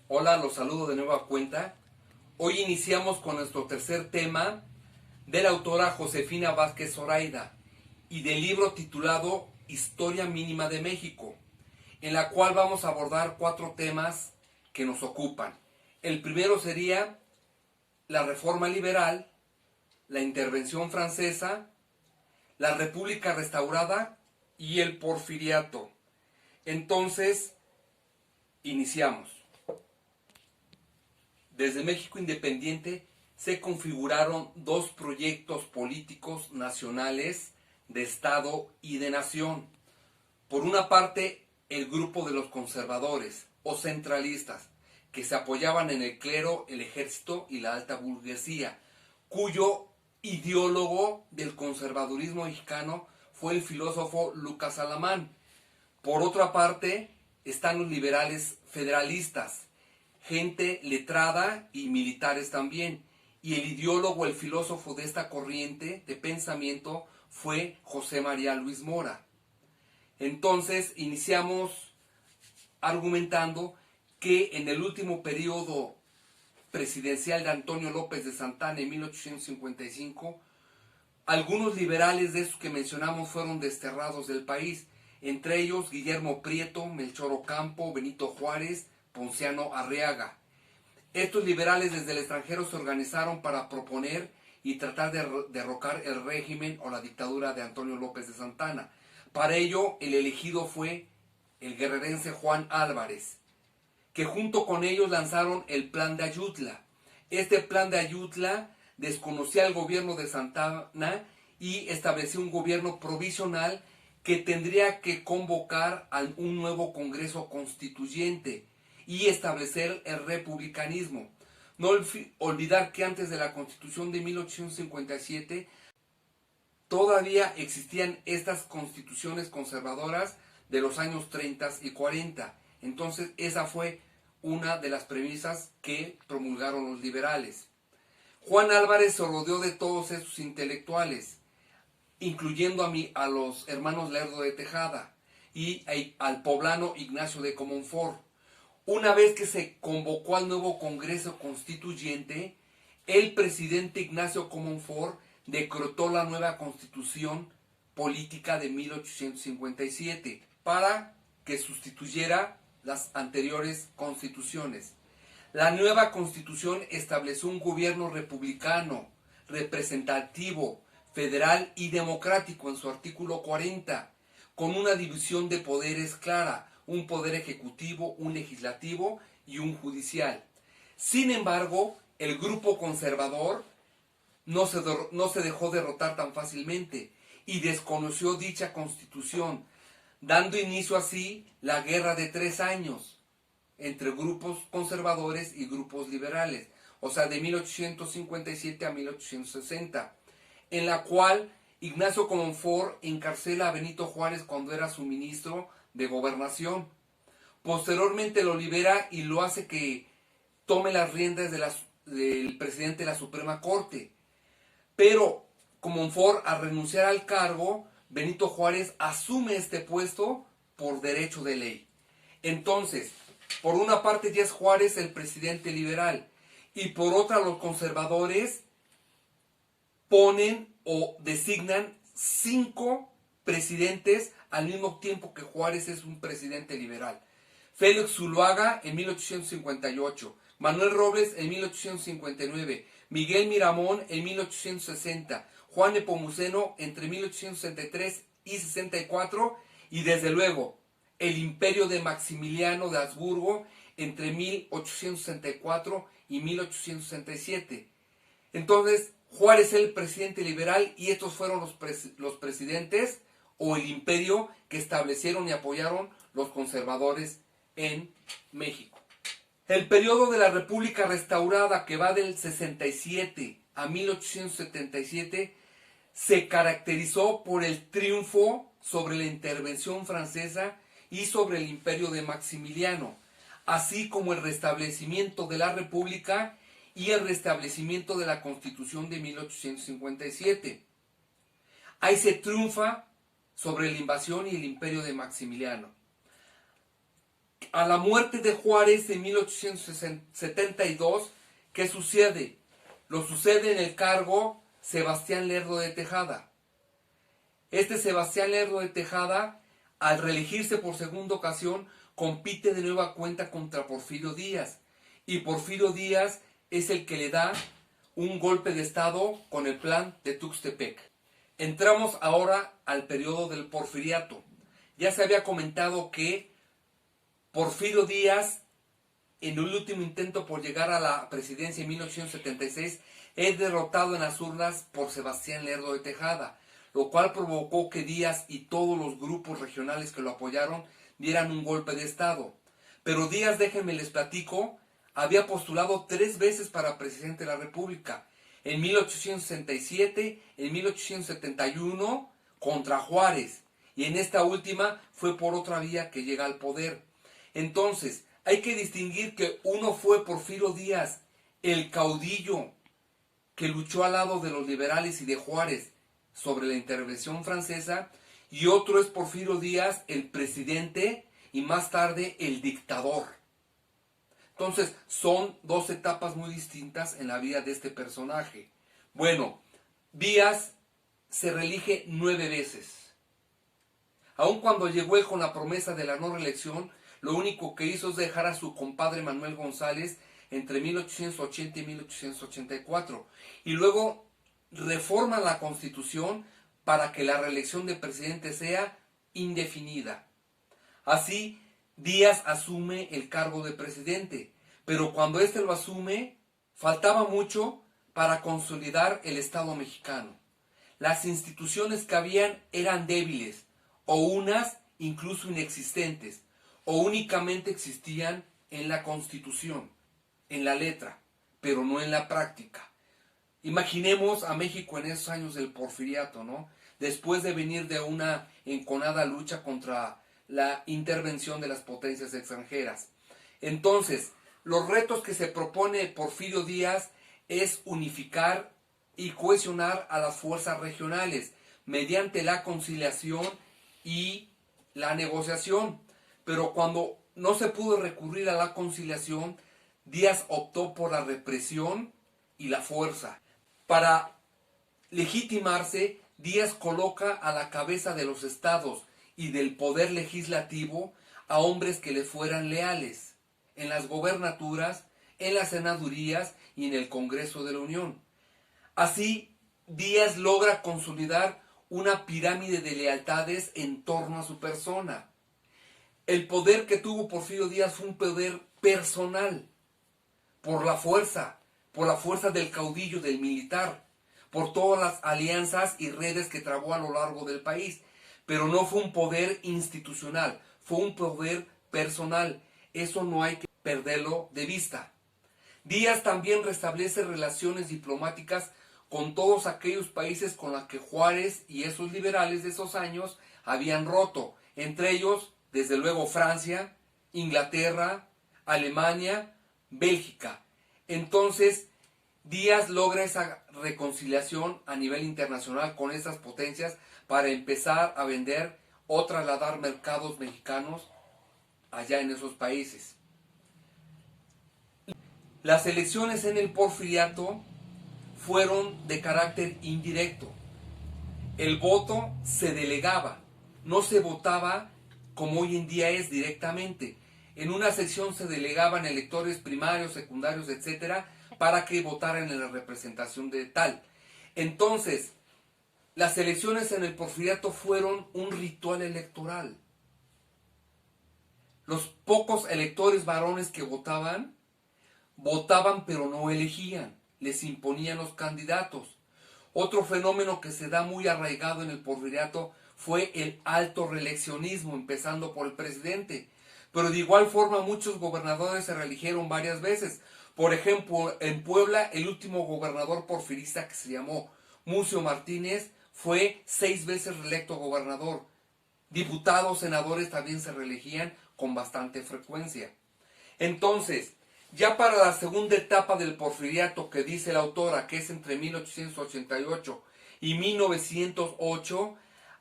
Hola, los saludo de nueva cuenta. Hoy iniciamos con nuestro tercer tema de la autora Josefina Vázquez Zoraida y del libro titulado Historia Mínima de México, en la cual vamos a abordar 4 temas que nos ocupan. El primero sería la Reforma Liberal, la Intervención Francesa, la República Restaurada y el Porfiriato. Entonces, iniciamos. Desde México Independiente se configuraron 2 proyectos políticos nacionales de Estado y de nación. Por una parte, el grupo de los conservadores o centralistas, que se apoyaban en el clero, el ejército y la alta burguesía, cuyo ideólogo del conservadurismo mexicano fue el filósofo Lucas Alamán. Por otra parte, están los liberales federalistas, gente letrada y militares también. Y el ideólogo, el filósofo de esta corriente de pensamiento fue José María Luis Mora. Entonces iniciamos argumentando que en el último periodo presidencial de Antonio López de Santana en 1855, algunos liberales de esos que mencionamos fueron desterrados del país, entre ellos Guillermo Prieto, Melchor Ocampo, Benito Juárez, Ponciano Arriaga. Estos liberales desde el extranjero se organizaron para proponer y tratar de derrocar el régimen o la dictadura de Antonio López de Santana. Para ello, el elegido fue el guerrerense Juan Álvarez, que junto con ellos lanzaron el Plan de Ayutla. Este Plan de Ayutla desconocía el gobierno de Santana y estableció un gobierno provisional que tendría que convocar a un nuevo Congreso Constituyente y establecer el republicanismo. No olvidar que antes de la Constitución de 1857 todavía existían estas constituciones conservadoras de los años 30 y 40. Entonces esa fue una de las premisas que promulgaron los liberales. Juan Álvarez se rodeó de todos esos intelectuales, incluyendo a los hermanos Lerdo de Tejada y al poblano Ignacio de Comonfort. Una vez que se convocó al nuevo Congreso Constituyente, el presidente Ignacio Comonfort decretó la nueva Constitución Política de 1857 para que sustituyera las anteriores constituciones. La nueva Constitución estableció un gobierno republicano, representativo, federal y democrático en su artículo 40, con una división de poderes clara, un poder ejecutivo, un legislativo y un judicial. Sin embargo, el grupo conservador no se dejó derrotar tan fácilmente y desconoció dicha constitución, dando inicio así la Guerra de 3 años entre grupos conservadores y grupos liberales, o sea, de 1857 a 1860, en la cual Ignacio Comonfort encarcela a Benito Juárez cuando era su ministro de Gobernación. Posteriormente lo libera y lo hace que tome las riendas del presidente de la Suprema Corte. Pero Comonfort, al renunciar al cargo, Benito Juárez asume este puesto por derecho de ley. Entonces, por una parte ya es Juárez el presidente liberal y por otra los conservadores ponen o designan 5 presidentes al mismo tiempo que Juárez es un presidente liberal. Félix Zuluaga en 1858, Manuel Robles en 1859, Miguel Miramón en 1860, Juan Nepomuceno entre 1863 y 64 y desde luego el imperio de Maximiliano de Habsburgo entre 1864 y 1867. Entonces, Juárez es el presidente liberal y estos fueron los presidentes o el imperio que establecieron y apoyaron los conservadores en México. El periodo de la República Restaurada, que va del 67 a 1877, se caracterizó por el triunfo sobre la intervención francesa y sobre el imperio de Maximiliano, así como el restablecimiento de la República y el restablecimiento de la Constitución de 1857. Ahí se triunfa sobre la invasión y el imperio de Maximiliano. A la muerte de Juárez en 1872, ¿qué sucede? Lo sucede en el cargo Sebastián Lerdo de Tejada. Este Sebastián Lerdo de Tejada, al reelegirse por segunda ocasión, compite de nueva cuenta contra Porfirio Díaz. Y Porfirio Díaz es el que le da un golpe de estado con el plan de Tuxtepec. Entramos ahora al periodo del Porfiriato. Ya se había comentado que Porfirio Díaz, en el último intento por llegar a la presidencia en 1876, es derrotado en las urnas por Sebastián Lerdo de Tejada, lo cual provocó que Díaz y todos los grupos regionales que lo apoyaron dieran un golpe de estado. Pero Díaz, déjenme les platico, había postulado 3 veces para presidente de la República. En 1867, en 1871, contra Juárez. Y en esta última fue por otra vía que llega al poder. Entonces, hay que distinguir que uno fue Porfirio Díaz, el caudillo que luchó al lado de los liberales y de Juárez sobre la intervención francesa, y otro es Porfirio Díaz, el presidente y más tarde el dictador. Entonces, son 2 etapas muy distintas en la vida de este personaje. Bueno, Díaz se reelige 9 veces. Aun cuando llegó él con la promesa de la no reelección, lo único que hizo es dejar a su compadre Manuel González entre 1880 y 1884. Y luego reforma la Constitución para que la reelección de presidente sea indefinida. Así, Díaz asume el cargo de presidente, pero cuando éste lo asume, faltaba mucho para consolidar el Estado mexicano. Las instituciones que habían eran débiles, o unas incluso inexistentes, o únicamente existían en la Constitución, en la letra, pero no en la práctica. Imaginemos a México en esos años del Porfiriato, ¿no? Después de venir de una enconada lucha contra la intervención de las potencias extranjeras. Entonces, los retos que se propone Porfirio Díaz es unificar y cohesionar a las fuerzas regionales mediante la conciliación y la negociación. Pero cuando no se pudo recurrir a la conciliación, Díaz optó por la represión y la fuerza. Para legitimarse, Díaz coloca a la cabeza de los estados y del poder legislativo a hombres que le fueran leales en las gobernaturas, en las senadurías y en el Congreso de la Unión. Así, Díaz logra consolidar una pirámide de lealtades en torno a su persona. El poder que tuvo Porfirio Díaz fue un poder personal, por la fuerza del caudillo, del militar, por todas las alianzas y redes que trabó a lo largo del país. Pero no fue un poder institucional, fue un poder personal. Eso no hay que perderlo de vista. Díaz también restablece relaciones diplomáticas con todos aquellos países con los que Juárez y esos liberales de esos años habían roto, entre ellos, desde luego, Francia, Inglaterra, Alemania, Bélgica. Entonces, Díaz logra esa reconciliación a nivel internacional con esas potencias para empezar a vender o trasladar mercados mexicanos allá en esos países. Las elecciones en el Porfiriato fueron de carácter indirecto. El voto se delegaba, no se votaba como hoy en día es directamente. En una sección se delegaban electores primarios, secundarios, etcétera, para que votaran en la representación de tal. Entonces, las elecciones en el Porfiriato fueron un ritual electoral. Los pocos electores varones que votaban pero no elegían, les imponían los candidatos. Otro fenómeno que se da muy arraigado en el Porfiriato fue el alto reeleccionismo, empezando por el presidente. Pero de igual forma muchos gobernadores se reeligieron varias veces. Por ejemplo, en Puebla, el último gobernador porfirista, que se llamó Murcio Martínez, fue 6 veces reelecto gobernador. Diputados, senadores también se reelegían con bastante frecuencia. Entonces, ya para la segunda etapa del Porfiriato, que dice la autora que es entre 1888 y 1908,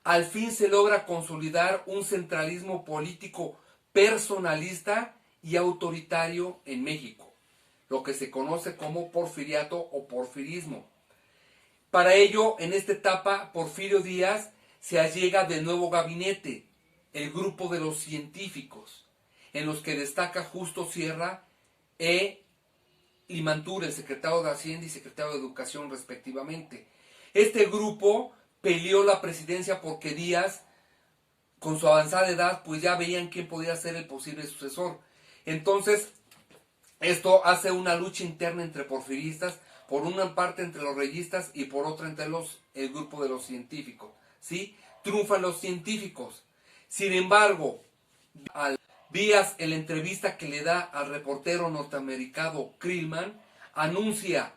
al fin se logra consolidar un centralismo político personalista y autoritario en México, lo que se conoce como porfiriato o porfirismo. Para ello, en esta etapa, Porfirio Díaz se allega del nuevo gabinete, el grupo de los científicos, en los que destaca Justo Sierra e Limantura, el secretario de Hacienda y secretario de Educación respectivamente. Este grupo peleó la presidencia porque Díaz, con su avanzada edad, pues ya veían quién podía ser el posible sucesor. Entonces, esto hace una lucha interna entre porfiristas, por una parte entre los reyistas y por otra entre el grupo de los científicos. ¿Sí? Triunfan los científicos. Sin embargo, Díaz, en la entrevista que le da al reportero norteamericano Krillman, anuncia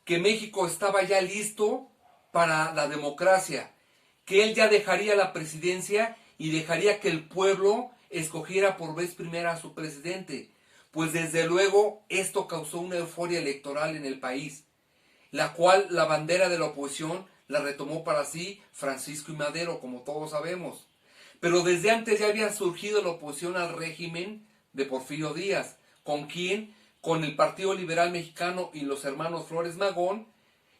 que México estaba ya listo para la democracia, que él ya dejaría la presidencia y dejaría que el pueblo escogiera por vez primera a su presidente. Pues desde luego esto causó una euforia electoral en el país, la cual la bandera de la oposición la retomó para sí Francisco I. Madero, como todos sabemos. Pero desde antes ya había surgido la oposición al régimen de Porfirio Díaz. ¿Con quién? Con el Partido Liberal Mexicano y los hermanos Flores Magón,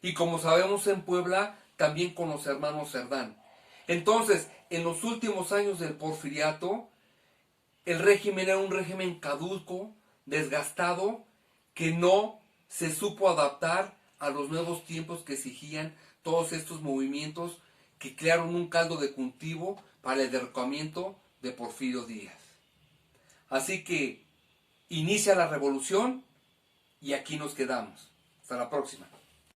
y como sabemos en Puebla, también con los hermanos Cerdán. Entonces, en los últimos años del porfiriato, el régimen era un régimen caduco, desgastado, que no se supo adaptar a los nuevos tiempos que exigían todos estos movimientos que crearon un caldo de cultivo para el derrocamiento de Porfirio Díaz. Así que inicia la revolución y aquí nos quedamos. Hasta la próxima.